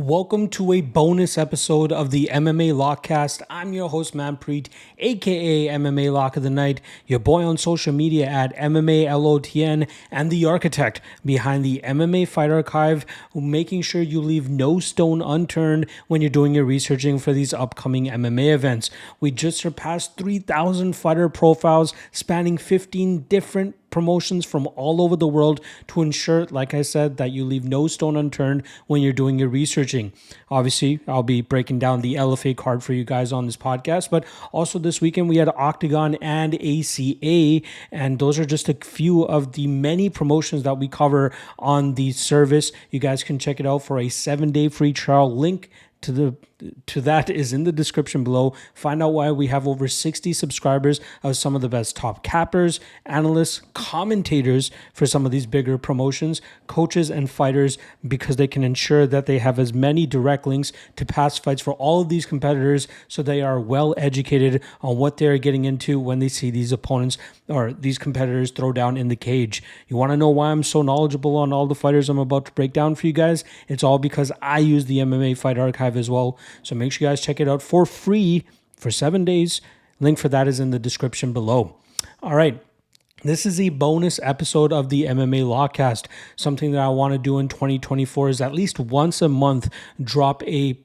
Welcome to a bonus episode of the MMA Lockcast. I'm your host, Manpreet, aka MMA Lock of the Night, your boy on social media at MMA LOTN, and the architect behind the MMA Fight Archive, making sure you leave no stone unturned when you're doing your researching for these upcoming MMA events. We just surpassed 3,000 fighter profiles spanning 15 different promotions from all over the world to ensure, like I said, that you leave no stone unturned when you're doing your researching. Obviously, I'll be breaking down the LFA card for you guys on this podcast, but also this weekend we had OKTAGON and ACA, and those are just a few of the many promotions that we cover on the service. You guys can check it out for a 7-day free trial. Link to that is in the description below. Find out why we have over 60 subscribers of some of the best top cappers, analysts, commentators for some of these bigger promotions, coaches and fighters, because they can ensure that they have as many direct links to past fights for all of these competitors, so they are well educated on what they're getting into when they see these opponents or these competitors throw down in the cage. You want to know why I'm so knowledgeable on all the fighters I'm about to break down for you guys? It's all because I use the MMA Fight Archive as well. So make sure you guys check it out for free for 7 days. Link for that is in the description below. All right. This is a bonus episode of the MMA Lawcast. Something that I want to do in 2024 is at least once a month drop a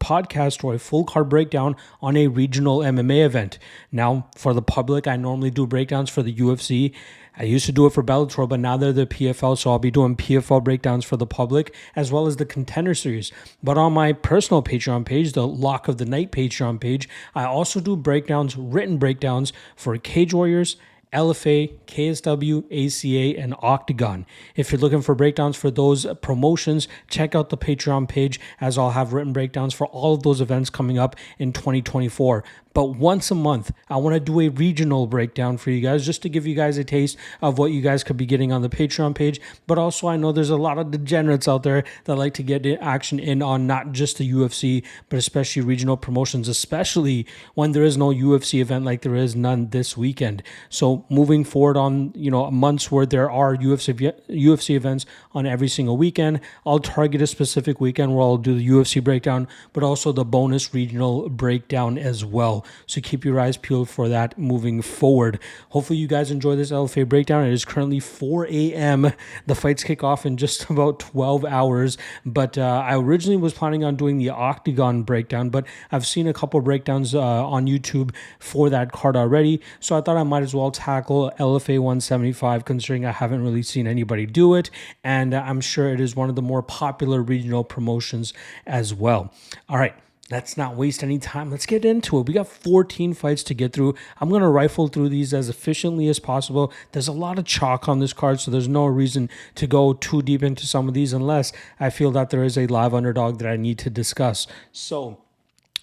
podcast or a full card breakdown on a regional MMA event. Now, for the public, I normally do breakdowns for the UFC. I used to do it for Bellator, but now they're the PFL, so I'll be doing PFL breakdowns for the public, as well as the Contender Series. But on my personal Patreon page, the Lock of the Night Patreon page, I also do breakdowns, written breakdowns for Cage Warriors, LFA, KSW, ACA, and OKTAGON. If you're looking for breakdowns for those promotions, check out the Patreon page, as I'll have written breakdowns for all of those events coming up in 2024. But once a month, I want to do a regional breakdown for you guys, just to give you guys a taste of what you guys could be getting on the Patreon page. But also, I know there's a lot of degenerates out there that like to get action in on not just the UFC, but especially regional promotions, especially when there is no UFC event like there is none this weekend. So moving forward on, months where there are UFC events on every single weekend, I'll target a specific weekend where I'll do the UFC breakdown, but also the bonus regional breakdown as well. So keep your eyes peeled for that moving forward. Hopefully you guys enjoy this LFA breakdown. It is currently 4 a.m. The fights kick off in just about 12 hours. But I originally was planning on doing the OKTAGON breakdown, but I've seen a couple breakdowns on YouTube for that card already. So I thought I might as well tackle LFA 175, considering I haven't really seen anybody do it. And I'm sure it is one of the more popular regional promotions as well. All right. Let's not waste any time. Let's get into it. We got 14 fights to get through. I'm going to rifle through these as efficiently as possible. There's a lot of chalk on this card, so there's no reason to go too deep into some of these unless I feel that there is a live underdog that I need to discuss. So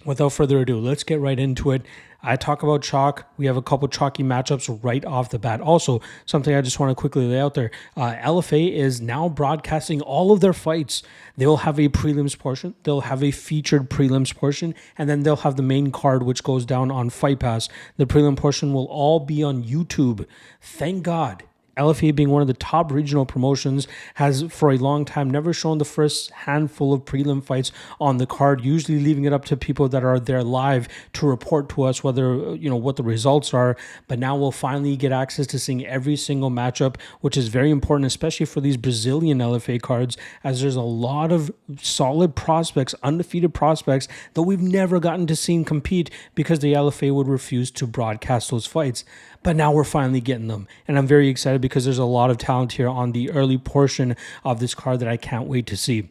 without further ado, let's get right into it. I talk about chalk. We have a couple chalky matchups right off the bat. Also, something I just want to quickly lay out there. LFA is now broadcasting all of their fights. They will have a prelims portion. They'll have a featured prelims portion. And then they'll have the main card, which goes down on Fight Pass. The prelim portion will all be on YouTube. Thank God. LFA, being one of the top regional promotions, has for a long time never shown the first handful of prelim fights on the card, usually leaving it up to people that are there live to report to us whether, what the results are. But now we'll finally get access to seeing every single matchup, which is very important, especially for these Brazilian LFA cards, as there's a lot of solid prospects, undefeated prospects that we've never gotten to see compete because the LFA would refuse to broadcast those fights. But now we're finally getting them. And I'm very excited because there's a lot of talent here on the early portion of this card that I can't wait to see.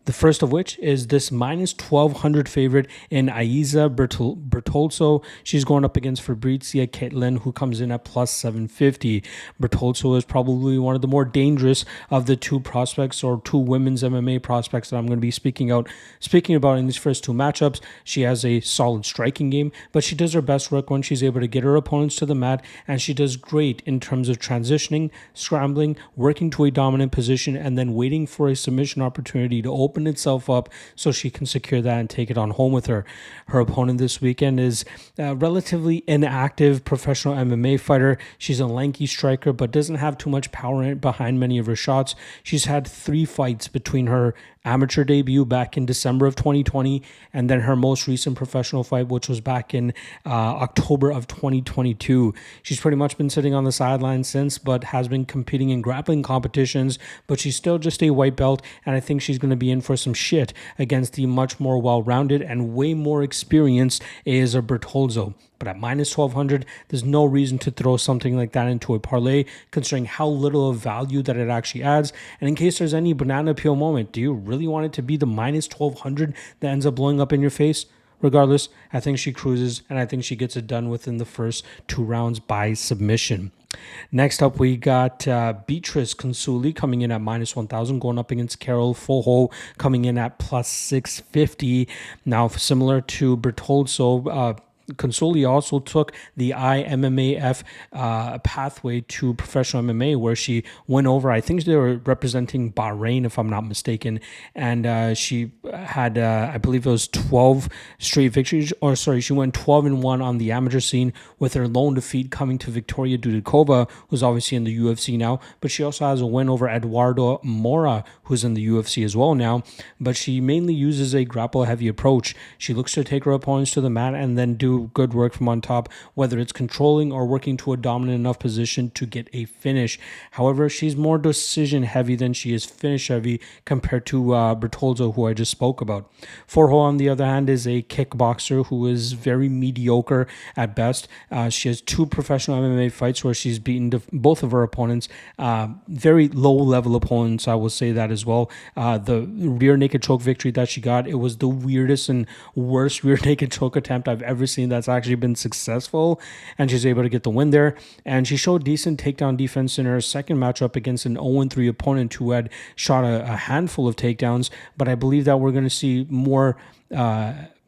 The first of which is this minus 1,200 favorite in Aiza Bertolso. She's going up against Fabrizia Ketlinn, who comes in at plus 750. Bertolso is probably one of the more dangerous of the two prospects, or two women's MMA prospects, that I'm going to be speaking about in these first two matchups. She has a solid striking game, but she does her best work when she's able to get her opponents to the mat, and she does great in terms of transitioning, scrambling, working to a dominant position, and then waiting for a submission opportunity to open open itself up so she can secure that and take it on home with her. Her opponent this weekend is a relatively inactive professional MMA fighter. She's a lanky striker, but doesn't have too much power behind many of her shots. She's had 3 fights between her amateur debut back in December of 2020 and then her most recent professional fight, which was back in October of 2022. She's pretty much been sitting on the sidelines since, but has been competing in grappling competitions, but she's still just a white belt, and I think she's going to be in for some shit against the much more well-rounded and way more experienced Eiza Bertolso. But at minus 1,200, there's no reason to throw something like that into a parlay, considering how little of value that it actually adds. And in case there's any banana peel moment, do you really want it to be the minus 1,200 that ends up blowing up in your face? Regardless, I think she cruises, and I think she gets it done within the first 2 rounds by submission. Next up, we got Beatrice Consuli coming in at minus 1,000, going up against Carol Foho coming in at plus 650. Now, similar to Bertolso, Consuli also took the IMMAF pathway to professional MMA, where she went over, I think they were representing Bahrain, if I'm not mistaken, and she had, I believe it was 12 straight victories, or sorry, she went 12-1 on the amateur scene, with her lone defeat coming to Victoria Dudikova, who's obviously in the UFC now, but she also has a win over Eduardo Mora, who's in the UFC as well now, but she mainly uses a grapple-heavy approach. She looks to take her opponents to the mat and then do good work from on top, whether it's controlling or working to a dominant enough position to get a finish. However, she's more decision heavy than she is finish heavy compared to Bertolso, who I just spoke about. Foro, on the other hand, is a kickboxer who is very mediocre at best. She has 2 professional MMA fights where she's beaten both of her opponents, very low level opponents, I will say that as well. The rear naked choke victory that she got, it was the weirdest and worst rear naked choke attempt I've ever seen that's actually been successful, and she's able to get the win there. And she showed decent takedown defense in her second matchup against an 0-3 opponent who had shot a handful of takedowns, but I believe that we're going to see more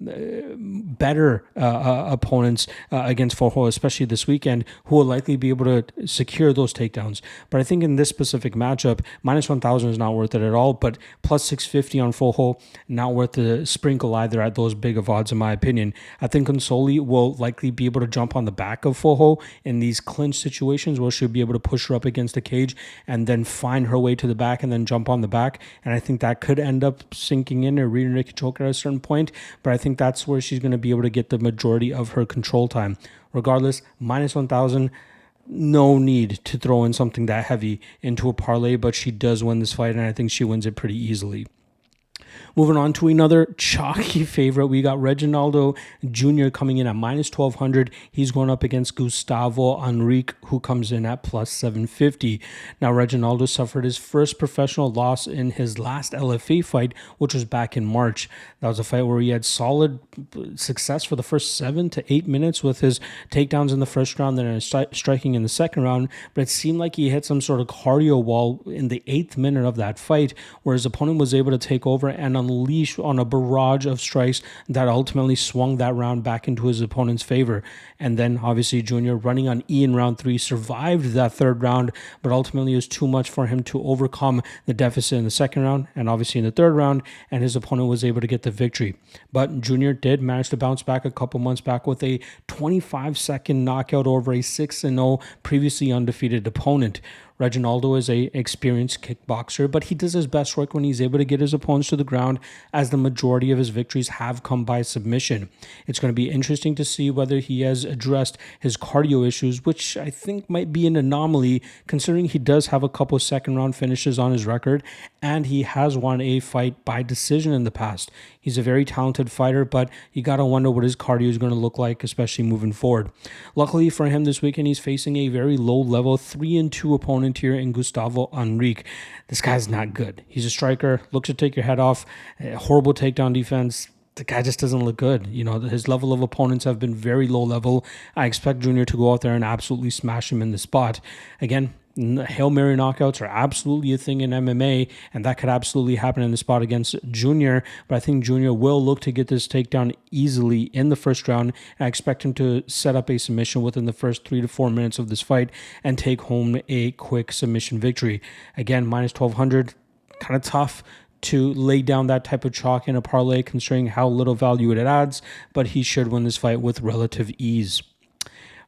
better opponents against Foro, especially this weekend, who will likely be able to secure those takedowns. But I think in this specific matchup, minus 1,000 is not worth it at all, but plus 650 on Foro, not worth the sprinkle either at those big of odds, in my opinion. I think Consuli will likely be able to jump on the back of Foro in these clinch situations where she'll be able to push her up against the cage and then find her way to the back and then jump on the back. And I think that could end up sinking in or rear naked choke at a certain point, but I think that's where she's going to be able to get the majority of her control time. Regardless, minus 1,000, no need to throw in something that heavy into a parlay, but she does win this fight, and I think she wins it pretty easily. Moving on to another chalky favorite, we got Reginaldo Jr. coming in at minus 1,200. He's going up against Gustavo Henrique, who comes in at plus 750. Now, Reginaldo suffered his first professional loss in his last LFA fight, which was back in March. That was a fight where he had solid success for the first 7 to 8 minutes with his takedowns in the first round, then striking in the second round, but it seemed like he hit some sort of cardio wall in the 8th minute of that fight, where his opponent was able to take over and unleash on a barrage of strikes that ultimately swung that round back into his opponent's favor. And then obviously Junior, running on E in round 3, survived that 3rd round, but ultimately it was too much for him to overcome the deficit in the 2nd round and obviously in the 3rd round, and his opponent was able to get the victory. But Junior did manage to bounce back a couple months back with a 25-second knockout over a 6-0 previously undefeated opponent. Reginaldo is a experienced kickboxer, but he does his best work when he's able to get his opponents to the ground, as the majority of his victories have come by submission. It's going to be interesting to see whether he has addressed his cardio issues, which I think might be an anomaly considering he does have a couple 2nd-round finishes on his record, and he has won a fight by decision in the past. He's a very talented fighter, but you got to wonder what his cardio is going to look like, especially moving forward. Luckily for him this weekend, he's facing a very low-level 3-2 opponent here in Gustavo Henrique. This guy's not good. He's a striker, looks to take your head off, horrible takedown defense. The guy just doesn't look good. You know, his level of opponents have been very low level. I expect Junior to go out there and absolutely smash him in the spot. Again, Hail Mary knockouts are absolutely a thing in MMA, and that could absolutely happen in the spot against Junior, but I think Junior will look to get this takedown easily in the 1st round, and I expect him to set up a submission within the first 3 to 4 minutes of this fight and take home a quick submission victory. Again, minus 1,200, kind of tough to lay down that type of chalk in a parlay, considering how little value it adds, but he should win this fight with relative ease.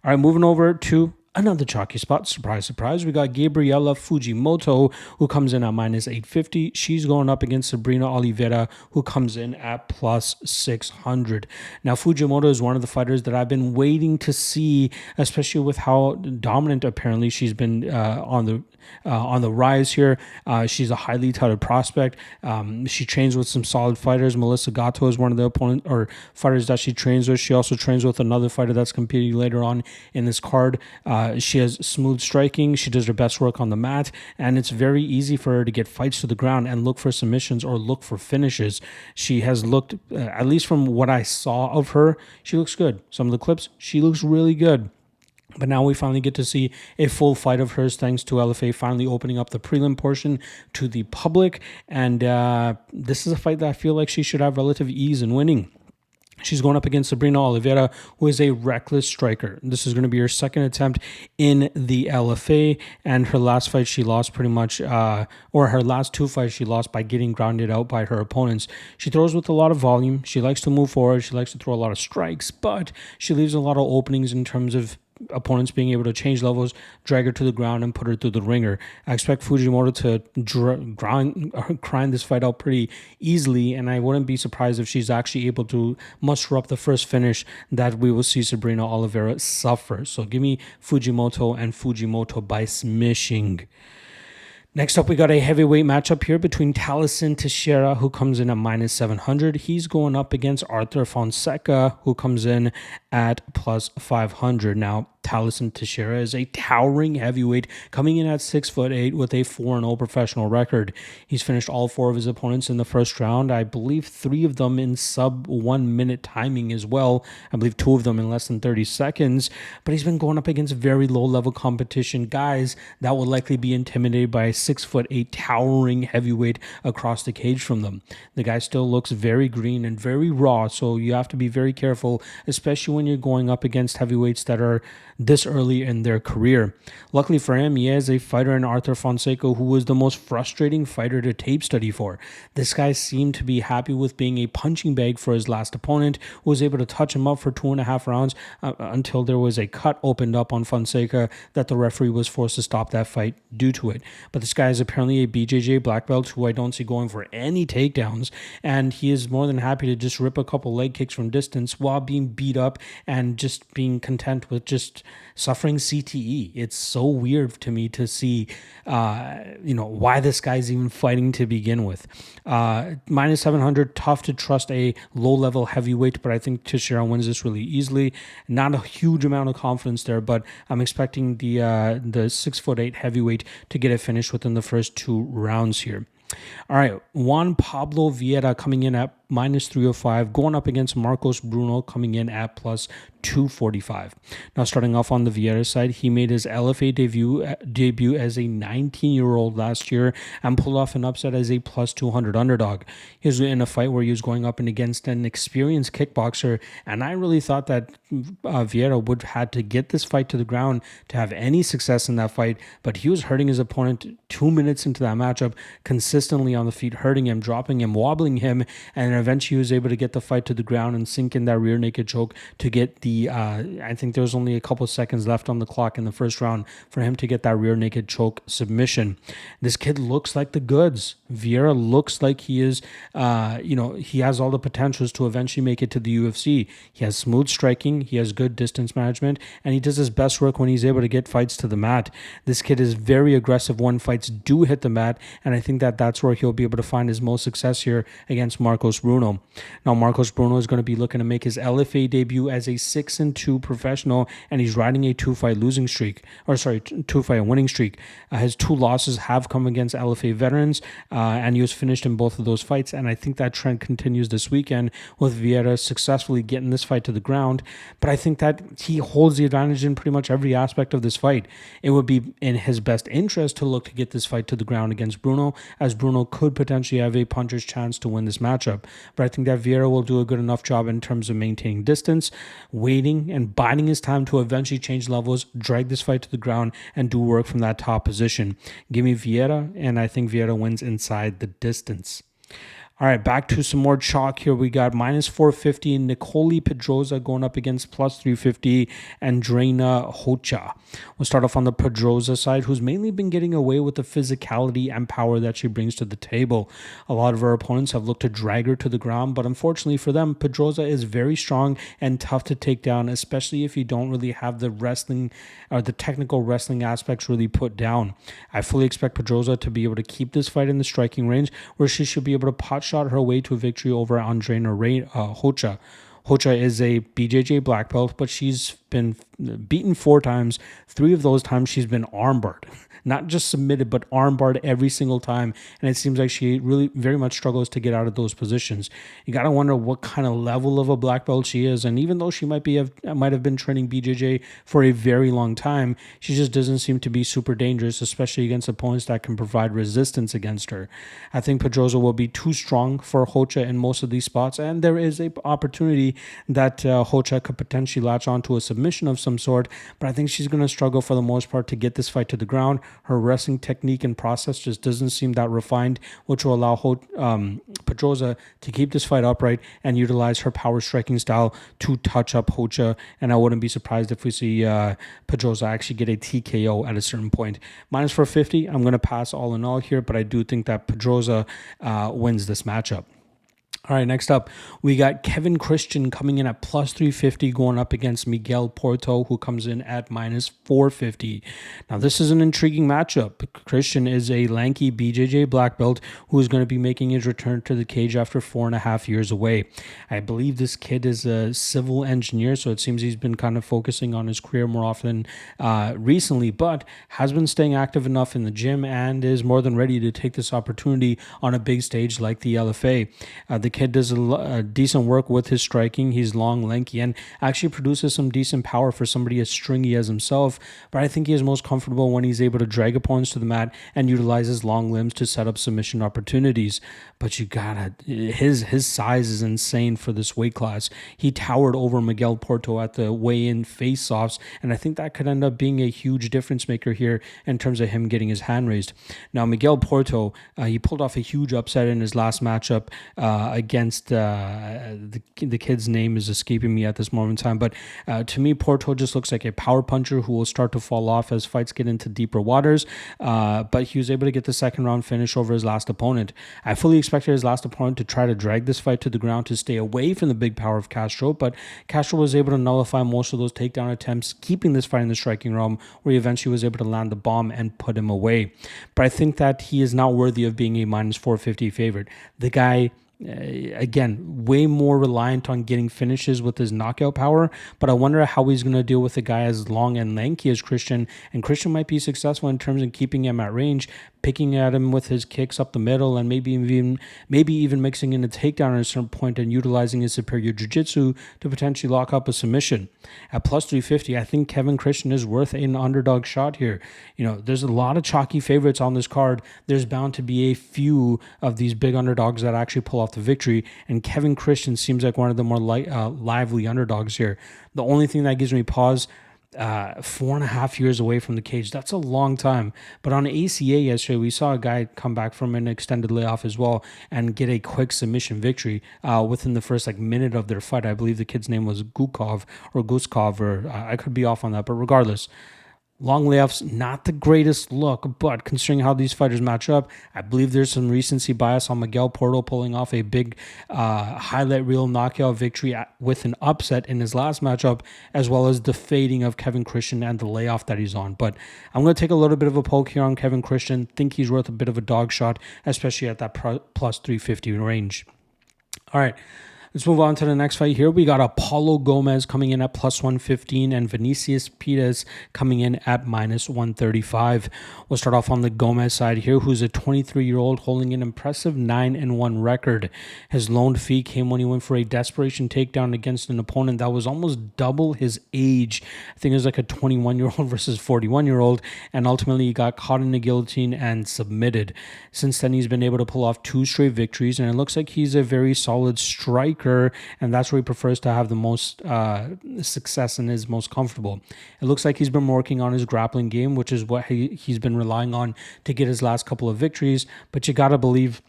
All right, moving over to another chalky spot. Surprise, surprise. We got Gabriela Fujimoto, who comes in at minus 850. She's going up against Sabrina Oliveira, who comes in at plus 600. Now, Fujimoto is one of the fighters that I've been waiting to see, especially with how dominant apparently she's been on the rise here. She's a highly touted prospect. She trains with some solid fighters. Melissa Gatto is one of the opponent or fighters that she trains with. She also trains with another fighter that's competing later on in this card. She has smooth striking. She does her best work on the mat, and it's very easy for her to get fights to the ground and look for submissions or look for finishes. She has looked, at least from what I saw of her, she looks good. Some of the clips, she looks really good. But now we finally get to see a full fight of hers thanks to LFA finally opening up the prelim portion to the public. And this is a fight that I feel like she should have relative ease in winning. She's going up against Sabrina Oliveira, who is a reckless striker. This is going to be her second attempt in the LFA, and her last fight she lost pretty much, or her last two fights she lost by getting grounded out by her opponents. She throws with a lot of volume. She likes to move forward. She likes to throw a lot of strikes, but she leaves a lot of openings in terms of opponents being able to change levels, drag her to the ground, and put her through the ringer. I expect Fujimoto to grind this fight out pretty easily, and I wouldn't be surprised if she's actually able to muster up the first finish that we will see Sabrina Oliveira suffer. So give me Fujimoto and Fujimoto by smishing. Next up, we got a heavyweight matchup here between Taliesin Teixeira, who comes in at minus 700. He's going up against Arthur Fonseca, who comes in at plus 500. Now, Taliesin Teixeira is a towering heavyweight coming in at 6'8" with a 4-0 professional record. He's finished all 4 of his opponents in the first round. I believe 3 of them in sub 1 minute timing as well. I believe 2 of them in less than 30 seconds. But he's been going up against very low level competition, guys that will likely be intimidated by a 6'8" towering heavyweight across the cage from them. The guy still looks very green and very raw, so you have to be very careful, especially when you're going up against heavyweights that are this early in their career. Luckily for him, he has a fighter in Arthur Fonseca who was the most frustrating fighter to tape study for. This guy seemed to be happy with being a punching bag for his last opponent, who was able to touch him up for 2.5 rounds until there was a cut opened up on Fonseca that the referee was forced to stop that fight due to it. But this guy is apparently a BJJ black belt who I don't see going for any takedowns, and he is more than happy to just rip a couple leg kicks from distance while being beat up and just being content with just suffering CTE. It's so weird to me to see, why this guy's even fighting to begin with. Minus 700, tough to trust a low-level heavyweight, but I think Teixeira wins this really easily. Not a huge amount of confidence there, but I'm expecting the 6'8" heavyweight to get it finished within the first 2 rounds here. All right, Juan Pablo Vieira coming in at minus 305, going up against Marcos Bruno coming in at plus 245. Now, starting off on the Vieira side, he made his LFA debut as a 19-year-old last year and pulled off an upset as a plus 200 underdog. He was in a fight where he was going up and against an experienced kickboxer, and I really thought that Vieira would have had to get this fight to the ground to have any success in that fight, but he was hurting his opponent 2 minutes into that matchup, consistently on the feet, hurting him, dropping him, wobbling him, and eventually he was able to get the fight to the ground and sink in that rear naked choke to get the, I think there was only a couple seconds left on the clock in the first round for him to get that rear naked choke submission. This kid looks like the goods. Vieira looks like he is, he has all the potentials to eventually make it to the UFC. He has smooth striking, he has good distance management, and he does his best work when he's able to get fights to the mat. This kid is very aggressive when fights do hit the mat, and I think that that's where he'll be able to find his most success here against Marcos Bruno. Now, Marcos Bruno is going to be looking to make his LFA debut as a 6-2 professional, and he's riding a 2-fight winning streak. His 2 losses have come against LFA veterans, and he was finished in both of those fights, and I think that trend continues this weekend with Vieira successfully getting this fight to the ground, but I think that he holds the advantage in pretty much every aspect of this fight. It would be in his best interest to look to get this fight to the ground against Bruno, as Bruno could potentially have a puncher's chance to win this matchup, but I think that Vieira will do a good enough job in terms of maintaining distance, waiting, and biding his time to eventually change levels, drag this fight to the ground, and do work from that top position. Give me Vieira, and I think Vieira wins inside the distance. All right, back to some more chalk here. We got minus 450 Nicoli Pedroza going up against plus 350 Andrena Rocha. We'll start off on the Pedroza side, who's mainly been getting away with the physicality and power that she brings to the table. A lot of her opponents have looked to drag her to the ground, but unfortunately for them, Pedroza is very strong and tough to take down, especially if you don't really have the wrestling or the technical wrestling aspects really put down. I fully expect Pedroza to be able to keep this fight in the striking range, where she should be able to pot shot her way to a victory over Andrena Rocha. Rocha is a BJJ black belt, but she's been beaten 4 times. 3 of those times she's been armbarred. Not just submitted, but armbarred every single time. And it seems like she really very much struggles to get out of those positions. You got to wonder what kind of level of a black belt she is. And even though she might have been training BJJ for a very long time, she just doesn't seem to be super dangerous, especially against opponents that can provide resistance against her. I think Pedroza will be too strong for Rocha in most of these spots. And there is an opportunity that Rocha could potentially latch onto a submission of some sort. But I think she's going to struggle for the most part to get this fight to the ground. Her wrestling technique and process just doesn't seem that refined, which will allow Pedroza to keep this fight upright and utilize her power striking style to touch up Rocha. And I wouldn't be surprised if we see Pedroza actually get a TKO at a certain point. Minus 450, I'm going to pass all in all here, but I do think that Pedroza wins this matchup. All right, next up, we got Kevin Christian coming in at plus 350 going up against Miguel Porto, who comes in at minus 450. Now, this is an intriguing matchup. Christian is a lanky BJJ black belt who is going to be making his return to the cage after 4.5 years away. I believe this kid is a civil engineer, so it seems he's been kind of focusing on his career more often recently, but has been staying active enough in the gym and is more than ready to take this opportunity on a big stage like the LFA. The kid does a decent work with his striking. He's long, lanky, and actually produces some decent power for somebody as stringy as himself. But I think he is most comfortable when he's able to drag opponents to the mat and utilize his long limbs to set up submission opportunities. But you gotta, his size is insane for this weight class. He towered over Miguel Porto at the weigh-in face-offs, and I think that could end up being a huge difference maker here in terms of him getting his hand raised. Now, Miguel Porto, he pulled off a huge upset in his last matchup against the kid's name is escaping me at this moment in time, but to me, Porto just looks like a power puncher who will start to fall off as fights get into deeper waters, but he was able to get the second round finish over his last opponent. I fully expected his last opponent to try to drag this fight to the ground to stay away from the big power of Castro, but Castro was able to nullify most of those takedown attempts, keeping this fight in the striking realm, where he eventually was able to land the bomb and put him away. But I think that he is not worthy of being a minus 450 favorite. The guy, again, way more reliant on getting finishes with his knockout power, but I wonder how he's going to deal with a guy as long and lanky as Christian, and Christian might be successful in terms of keeping him at range, picking at him with his kicks up the middle, and maybe even mixing in a takedown at a certain point and utilizing his superior jiu-jitsu to potentially lock up a submission. At plus 350, I think Kevin Christian is worth an underdog shot here. You know, there's a lot of chalky favorites on this card. There's bound to be a few of these big underdogs that actually pull off the victory, and Kevin Christian seems like one of the more lively underdogs here. The only thing that gives me pause, 4.5 years away from the cage, that's a long time. But on ACA yesterday, we saw a guy come back from an extended layoff as well and get a quick submission victory within the first minute of their fight. I believe the kid's name was Guskov, or I could be off on that, but regardless, long layoffs, not the greatest look, but considering how these fighters match up, I believe there's some recency bias on Miguel Porto pulling off a big highlight reel knockout victory with an upset in his last matchup, as well as the fading of Kevin Christian and the layoff that he's on. But I'm going to take a little bit of a poke here on Kevin Christian. Think he's worth a bit of a dog shot, especially at that plus 350 range. All right. Let's move on to the next fight here. We got Apollo Gomes coming in at plus 115 and Vinicius Pires coming in at minus 135. We'll start off on the Gomes side here, who's a 23-year-old holding an impressive 9-1 record. His lone defeat came when he went for a desperation takedown against an opponent that was almost double his age. I think it was like a 21-year-old versus 41-year-old, and ultimately he got caught in the guillotine and submitted. Since then, he's been able to pull off 2 straight victories, and it looks like he's a very solid striker, and that's where he prefers to have the most success and is most comfortable. It looks like he's been working on his grappling game, which is what he's been relying on to get his last couple of victories, but you gotta believe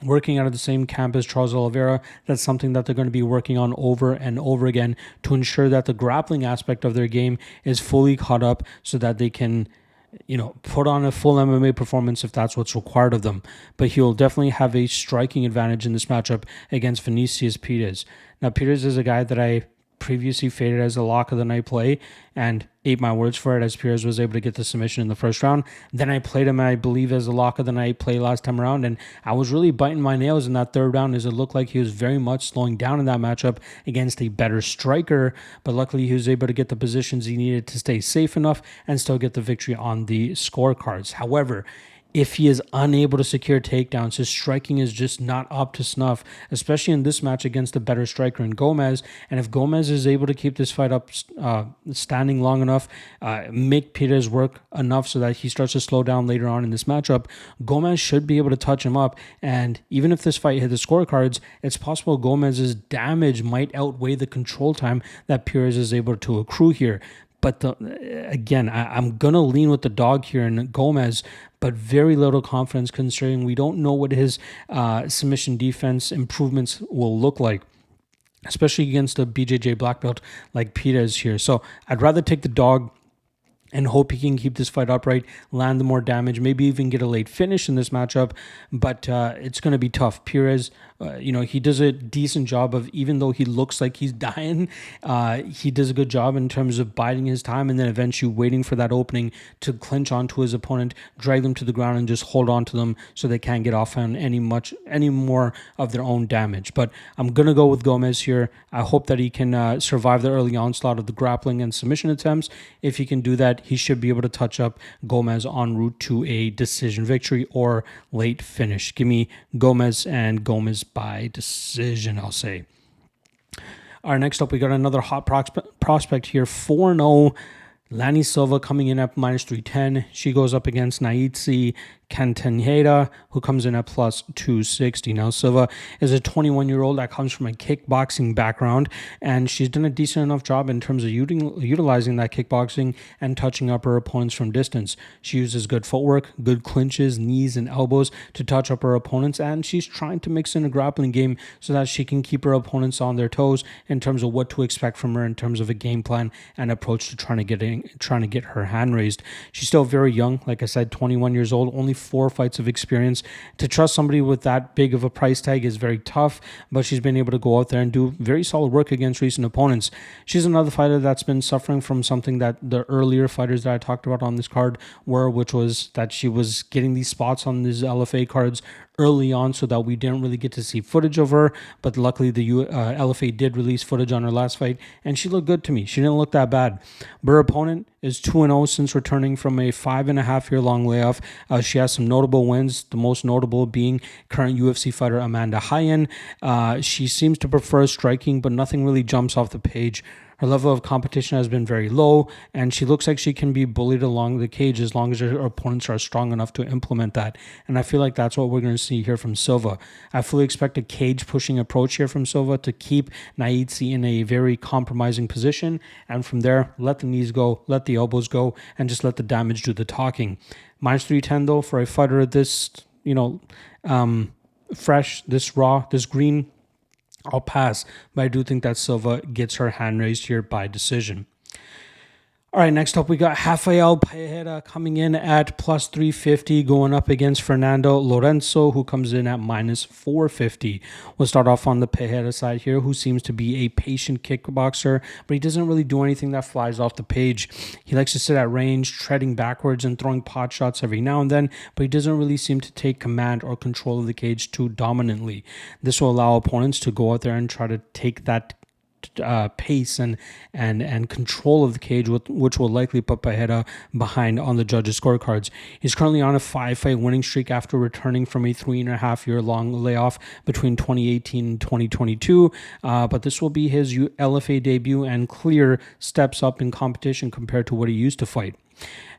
working out of the same camp as Charles Oliveira. That's something that they're going to be working on over and over again to ensure that the grappling aspect of their game is fully caught up so that they can, put on a full MMA performance if that's what's required of them. But he'll definitely have a striking advantage in this matchup against Vinicius Pires. Now, Pires is a guy that I previously faded as a lock of the night play and ate my words for it as Pires was able to get the submission in the first round. Then I played him, I believe, as a lock of the night play last time around, and I was really biting my nails in that third round as it looked like he was very much slowing down in that matchup against a better striker, but luckily he was able to get the positions he needed to stay safe enough and still get the victory on the scorecards. However, if he is unable to secure takedowns, his striking is just not up to snuff, especially in this match against a better striker in Gomes. And if Gomes is able to keep this fight up standing long enough, make Pires work enough so that he starts to slow down later on in this matchup, Gomes should be able to touch him up. And even if this fight hit the scorecards, it's possible Gomez's damage might outweigh the control time that Pires is able to accrue here. But again, I'm going to lean with the dog here in Gomes, but very little confidence considering we don't know what his submission defense improvements will look like, especially against a BJJ black belt like Pires here. So I'd rather take the dog and hope he can keep this fight upright, land the more damage, maybe even get a late finish in this matchup. But it's going to be tough. Pires, he does a decent job of, even though he looks like he's dying, he does a good job in terms of biding his time and then eventually waiting for that opening to clinch onto his opponent, drag them to the ground, and just hold on to them so they can't get off on any more of their own damage. But I'm going to go with Gomes here. I hope that he can survive the early onslaught of the grappling and submission attempts. If he can do that, he should be able to touch up Gomes en route to a decision victory or late finish. Give me Gomes and Gomes by decision, I'll say. All right, next up, we got another hot prospect here, 4-0. Lani Silva coming in at minus 310. She goes up against Naitsi Cantanhede, who comes in at plus 260. Now, Silva is a 21-year-old that comes from a kickboxing background, and she's done a decent enough job in terms of utilizing that kickboxing and touching up her opponents from distance. She uses good footwork, good clinches, knees, and elbows to touch up her opponents, and she's trying to mix in a grappling game so that she can keep her opponents on their toes in terms of what to expect from her in terms of a game plan and approach to trying to get her hand raised. She's still very young, like I said, 21 years old, only 4 fights of experience. To trust somebody with that big of a price tag is very tough, but she's been able to go out there and do very solid work against recent opponents. She's another fighter that's been suffering from something that the earlier fighters that I talked about on this card were, which was that she was getting these spots on these LFA cards early on so that we didn't really get to see footage of her, but luckily the LFA did release footage on her last fight, and she looked good to me. She didn't look that bad. Her opponent is 2-0 since returning from a 5.5-year-long layoff. She has some notable wins, the most notable being current UFC fighter Amanda Hyen. She seems to prefer striking, but nothing really jumps off the page. Her level of competition has been very low, and she looks like she can be bullied along the cage as long as her opponents are strong enough to implement that. And I feel like that's what we're going to see here from Silva. I fully expect a cage-pushing approach here from Silva to keep Naitsi in a very compromising position, and from there, let the knees go, let the elbows go, and just let the damage do the talking. Minus 310, though, for a fighter this, fresh, this raw, this green, I'll pass, but I do think that Silva gets her hand raised here by decision. All right, next up, we got Rafael Pereira coming in at plus 350, going up against Fernando Lourenço, who comes in at minus 450. We'll start off on the Pereira side here, who seems to be a patient kickboxer, but he doesn't really do anything that flies off the page. He likes to sit at range, treading backwards and throwing pot shots every now and then, but he doesn't really seem to take command or control of the cage too dominantly. This will allow opponents to go out there and try to take that pace and control of the cage, which will likely put Pereira behind on the judges' scorecards. He's currently on a 5-fight winning streak after returning from a 3.5-year-long layoff between 2018 and 2022, but this will be his LFA debut and clear steps up in competition compared to what he used to fight.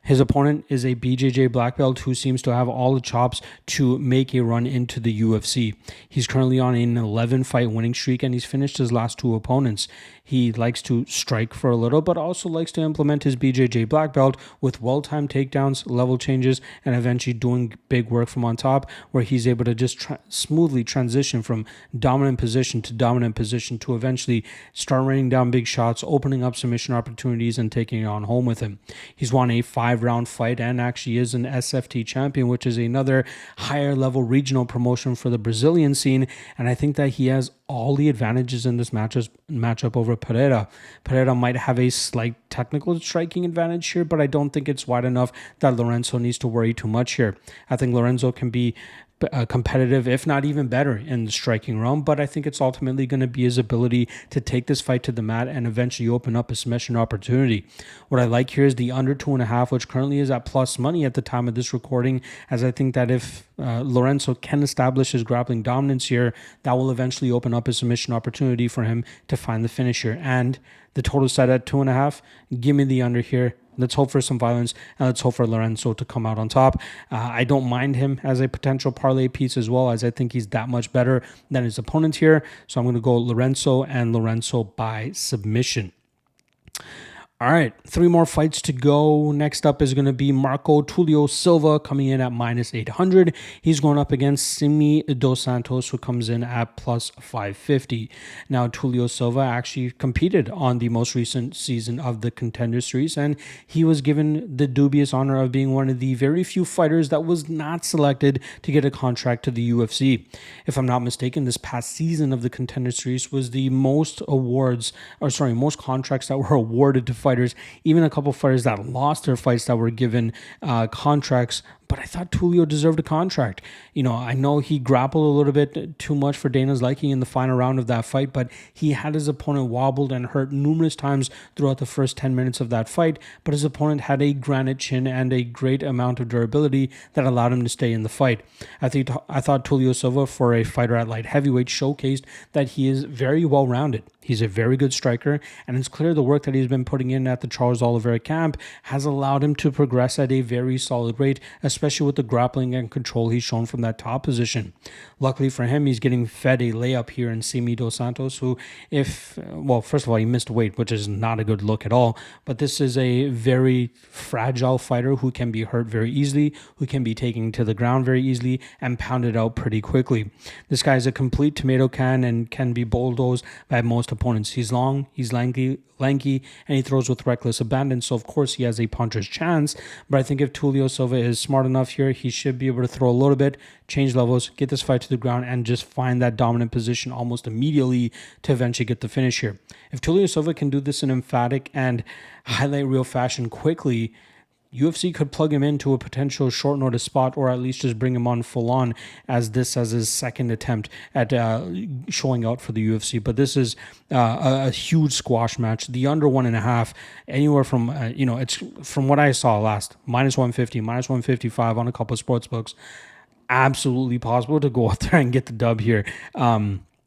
His opponent is a BJJ black belt who seems to have all the chops to make a run into the UFC. He's currently on an 11-fight winning streak, and he's finished his last 2 opponents. He likes to strike for a little, but also likes to implement his BJJ black belt with well-timed takedowns, level changes, and eventually doing big work from on top, where he's able to just smoothly transition from dominant position to eventually start raining down big shots, opening up submission opportunities, and taking it on home with him. He's won a 5-round fight and actually is an SFT champion, which is another higher level regional promotion for the Brazilian scene, and I think that he has all the advantages in this matchup over Pereira. Pereira might have a slight technical striking advantage here, but I don't think it's wide enough that Lourenço needs to worry too much here. I think Lourenço can be competitive, if not even better, in the striking realm, but I think it's ultimately going to be his ability to take this fight to the mat and eventually open up a submission opportunity. What I like here is the under 2.5, which currently is at plus money at the time of this recording, as I think that if Lourenço can establish his grappling dominance here, that will eventually open up a submission opportunity for him to find the finisher. And the total set at 2.5, give me the under here. Let's hope for some violence, and let's hope for Lourenço to come out on top. I don't mind him as a potential parlay piece as well, as I think he's that much better than his opponent here. So I'm going to go Lourenço and Lourenço by submission. All right, 3 more fights to go. Next up is going to be Marco Tulio Silva coming in at minus 800. He's going up against Simi dos Santos, who comes in at plus 550. Now, Tulio Silva actually competed on the most recent season of the Contender Series, and he was given the dubious honor of being one of the very few fighters that was not selected to get a contract to the UFC. If I'm not mistaken, this past season of the Contender Series was the most contracts that were awarded to fighters, even a couple fighters that lost their fights that were given contracts. But I thought Tulio deserved a contract. I know he grappled a little bit too much for Dana's liking in the final round of that fight, but he had his opponent wobbled and hurt numerous times throughout the first 10 minutes of that fight. But his opponent had a granite chin and a great amount of durability that allowed him to stay in the fight. I thought Tulio Silva, for a fighter at light heavyweight, showcased that he is very well rounded. He's a very good striker, and it's clear the work that he's been putting in at the Charles Oliveira camp has allowed him to progress at a very solid rate, especially with the grappling and control he's shown from that top position. Luckily for him, he's getting fed a layup here in Simi dos Santos, who, first of all, he missed weight, which is not a good look at all, but this is a very fragile fighter who can be hurt very easily, who can be taken to the ground very easily and pounded out pretty quickly. This guy is a complete tomato can and can be bulldozed by most opponents. He's long, he's lanky, and he throws with reckless abandon, so of course he has a puncher's chance. But I think if Tulio Silva is smart enough here, he should be able to throw a little bit, change levels, get this fight to the ground, and just find that dominant position almost immediately to eventually get the finish here. If Tulio Silva can do this in emphatic and highlight reel fashion quickly, UFC could plug him into a potential short notice spot, or at least just bring him on full on as his second attempt at showing out for the UFC. But this is a huge squash match. The under 1.5, anywhere from, it's from what I saw last, minus 150, minus 155 on a couple of sports books. Absolutely possible to go out there and get the dub here.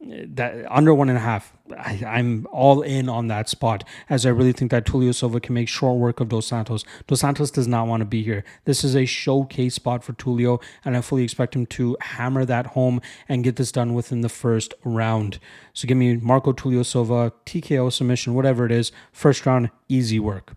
That under 1.5, I'm all in on that spot, as I really think that Tulio Silva can make short work of Dos Santos. Dos Santos does not want to be here. This is a showcase spot for Tulio, and I fully expect him to hammer that home and get this done within the first round. So give me Marco Tulio Silva, TKO submission, whatever it is, first round, easy work.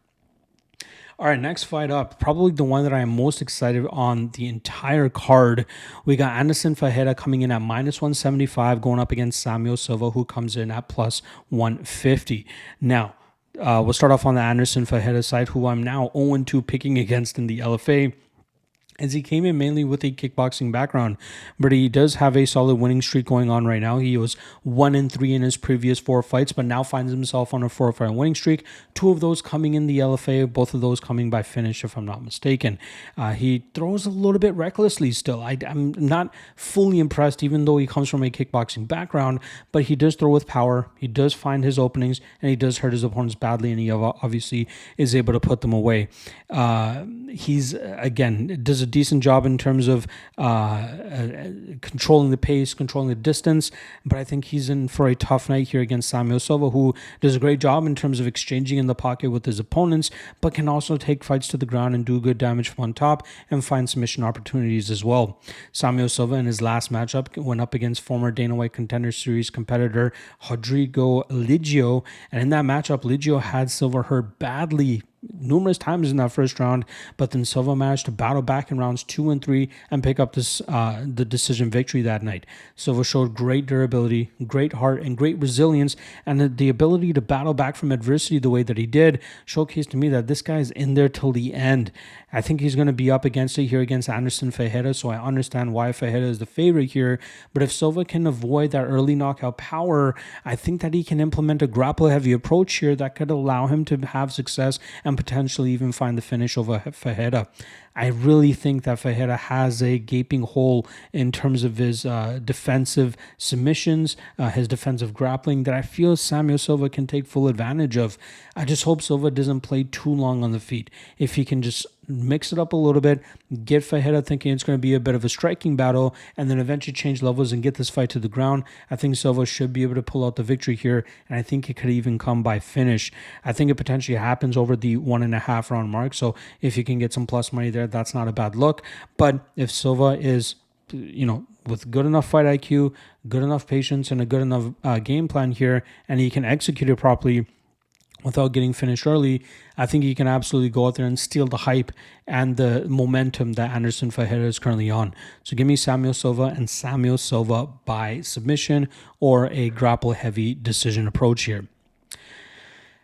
All right, next fight up, probably the one that I am most excited on the entire card. We got Anderson Ferreira coming in at minus 175, going up against Samuel Silva, who comes in at plus 150. Now, we'll start off on the Anderson Ferreira side, who I'm now 0-2 picking against in the LFA, as he came in mainly with a kickboxing background, but he does have a solid winning streak going on right now. He was 1-3 in his previous 4 fights, but now finds himself on a 4-fight winning streak. 2 of those coming in the LFA, both of those coming by finish, if I'm not mistaken. He throws a little bit recklessly still. I'm not fully impressed, even though he comes from a kickboxing background, but he does throw with power. He does find his openings, and he does hurt his opponents badly, and he obviously is able to put them away. He's, again, does a decent job in terms of controlling the pace, controlling the distance, but I think he's in for a tough night here against Samuel Silva, who does a great job in terms of exchanging in the pocket with his opponents, but can also take fights to the ground and do good damage from on top and find submission opportunities as well. Samuel Silva in his last matchup went up against former Dana White Contender Series competitor Rodrigo Liggio, and in that matchup, Liggio had Silva hurt badly numerous times in that first round, but then Silva managed to battle back in rounds 2 and 3 and pick up the decision victory that night. Silva showed great durability, great heart, and great resilience, and the ability to battle back from adversity the way that he did showcased to me that this guy is in there till the end. I think he's going to be up against it here against Anderson Ferreira, so I understand why Ferreira is the favorite here, but if Silva can avoid that early knockout power, I think that he can implement a grapple-heavy approach here that could allow him to have success and potentially even find the finish over Ferreira. I really think that Ferreira has a gaping hole in terms of his defensive submissions, his defensive grappling, that I feel Samuel Silva can take full advantage of. I just hope Silva doesn't play too long on the feet. If he can just mix it up a little bit, get Ferreira thinking it's going to be a bit of a striking battle, and then eventually change levels and get this fight to the ground, I think Silva should be able to pull out the victory here, and I think it could even come by finish. I think it potentially happens over the 1.5 round mark, so if you can get some plus money there, that's not a bad look. But if Silva is, with good enough fight IQ, good enough patience, and a good enough game plan here, and he can execute it properly without getting finished early, I think he can absolutely go out there and steal the hype and the momentum that Anderson Ferreira is currently on. So give me Samuel Silva and Samuel Silva by submission or a grapple-heavy decision approach here.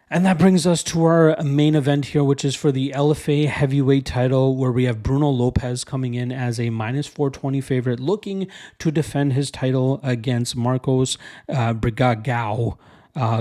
And that brings us to our main event here, which is for the LFA heavyweight title, where we have Bruno Lopes coming in as a minus 420 favorite, looking to defend his title against Marcos Brigagao.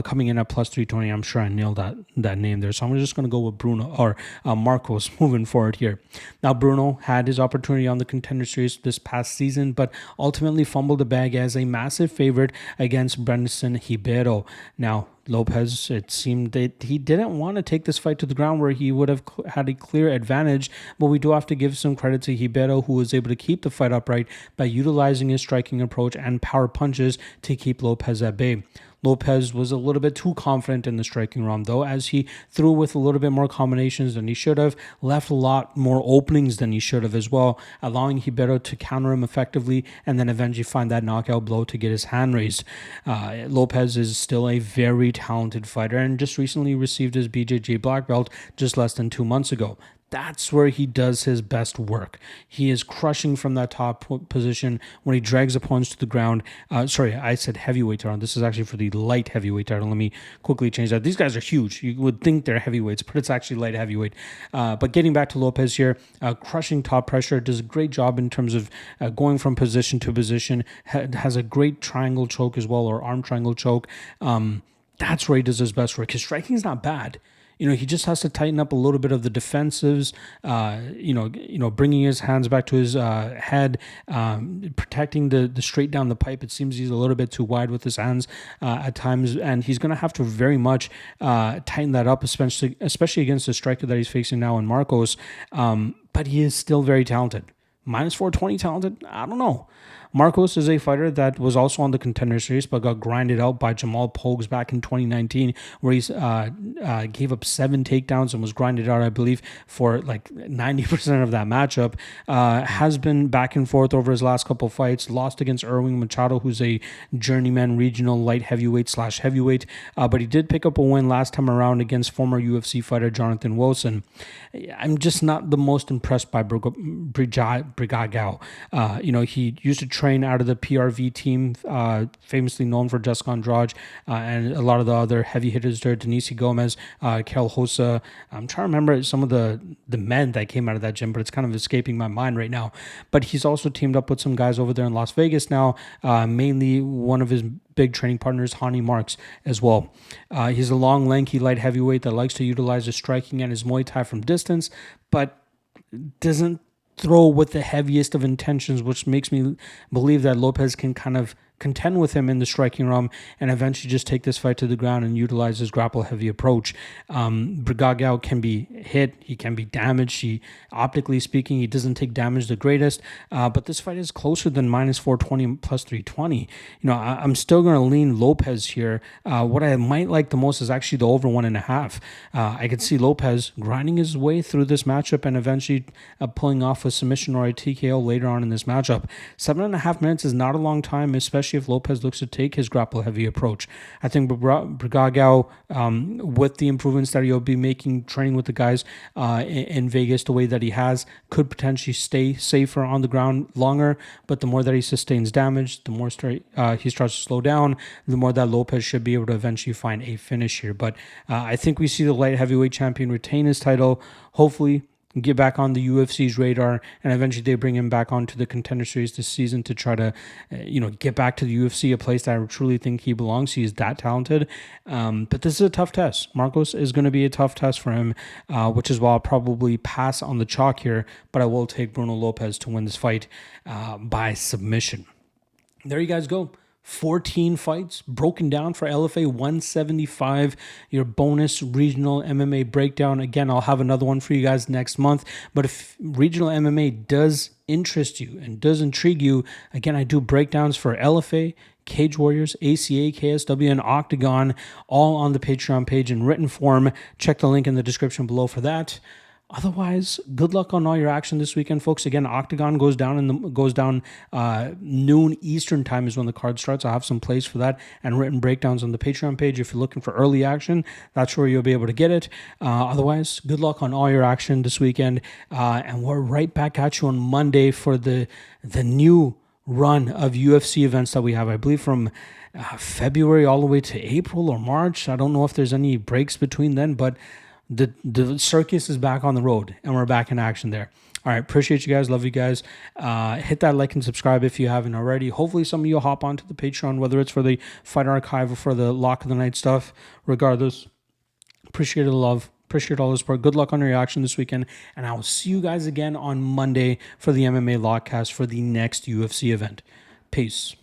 Coming in at plus 320. I'm sure I nailed that name there. So I'm just going to go with Bruno or Marcos moving forward here. Now, Bruno had his opportunity on the Contender Series this past season, but ultimately fumbled the bag as a massive favorite against Brendan Ribeiro. Now, Lopes, it seemed that he didn't want to take this fight to the ground where he would have had a clear advantage, but we do have to give some credit to Ribeiro, who was able to keep the fight upright by utilizing his striking approach and power punches to keep Lopes at bay. Lopes was a little bit too confident in the striking round, though, as he threw with a little bit more combinations than he should have, left a lot more openings than he should have as well, allowing Ribeiro to counter him effectively and then eventually find that knockout blow to get his hand raised. Lopes is still a very talented fighter and just recently received his BJJ black belt just less than 2 months ago. That's where he does his best work. He is crushing from that top position when he drags opponents to the ground. Sorry, I said heavyweight title. This is actually for the light heavyweight title. Let me quickly change that. These guys are huge. You would think they're heavyweights, but it's actually light heavyweight. But getting back to Lopes here, crushing top pressure, does a great job in terms of going from position to position, has a great triangle choke as well, or arm triangle choke. That's where he does his best work. His striking is not bad. He just has to tighten up a little bit of the defensives, bringing his hands back to his head, protecting the straight down the pipe. It seems he's a little bit too wide with his hands at times, and he's going to have to very much tighten that up, especially against the striker that he's facing now in Marcos. But he is still very talented. Minus 420 talented? I don't know. Marcos is a fighter that was also on the Contender Series, but got grinded out by Jamal Pogues back in 2019, where he gave up 7 takedowns and was grinded out, I believe, for like 90% of that matchup. Has been back and forth over his last couple fights. Lost against Erwin Machado, who's a journeyman regional light heavyweight / heavyweight, but he did pick up a win last time around against former UFC fighter Jonathan Wilson. I'm just not the most impressed by Brigagao. He used to train out of the PRV team, famously known for Jessica Andrade, and a lot of the other heavy hitters there, Denise Gomes, Kel Hosa. I'm trying to remember some of the men that came out of that gym, but it's kind of escaping my mind right now. But he's also teamed up with some guys over there in Las Vegas now, mainly one of his big training partners, Hani Marks, as well. He's a long, lanky, light heavyweight that likes to utilize his striking and his Muay Thai from distance, but doesn't throw with the heaviest of intentions, which makes me believe that Lopes can kind of contend with him in the striking realm and eventually just take this fight to the ground and utilize his grapple-heavy approach. Brigagao can be hit. He can be damaged. Optically speaking, he doesn't take damage the greatest, but this fight is closer than minus 420 plus 320. I'm still going to lean Lopes here. What I might like the most is actually the over 1.5. I could see Lopes grinding his way through this matchup and eventually pulling off a submission or a TKO later on in this matchup. 7.5 minutes is not a long time, especially if Lopes looks to take his grapple-heavy approach. I think Brigagao, with the improvements that he'll be making, training with the guys in Vegas the way that he has, could potentially stay safer on the ground longer, but the more that he sustains damage, the more he starts to slow down, the more that Lopes should be able to eventually find a finish here. But I think we see the light heavyweight champion retain his title, hopefully get back on the UFC's radar, and eventually they bring him back onto the Contender Series this season to try to, get back to the UFC, a place that I truly think he belongs. He is that talented. But this is a tough test. Marcos is going to be a tough test for him, which is why I'll probably pass on the chalk here, but I will take Bruno Lopes to win this fight by submission. There you guys go. 14 fights broken down for LFA 175, your bonus regional MMA breakdown. Again, I'll have another one for you guys next month. But if regional MMA does interest you and does intrigue you, again, I do breakdowns for LFA, Cage Warriors, ACA, KSW, and OKTAGON, all on the Patreon page in written form. Check the link in the description below for that. Otherwise, good luck on all your action this weekend, folks. Again, OKTAGON goes down noon Eastern time is when the card starts. I'll have some plays for that and written breakdowns on the Patreon page. If you're looking for early action, that's where you'll be able to get it. Otherwise, good luck on all your action this weekend. And we're right back at you on Monday for the new run of UFC events that we have. I believe from February all the way to April or March. I don't know if there's any breaks between then, but the circus is back on the road and we're back in action there. All right, appreciate you guys, love you guys. Hit that like and subscribe if you haven't already. Hopefully some of you will hop onto the Patreon, whether it's for the Fight Archive or for the Lock of the Night stuff. Regardless, appreciate the love, appreciate all the support. Good luck on your action this weekend, and I will see you guys again on Monday for the MMA Lockcast for the next UFC event. Peace.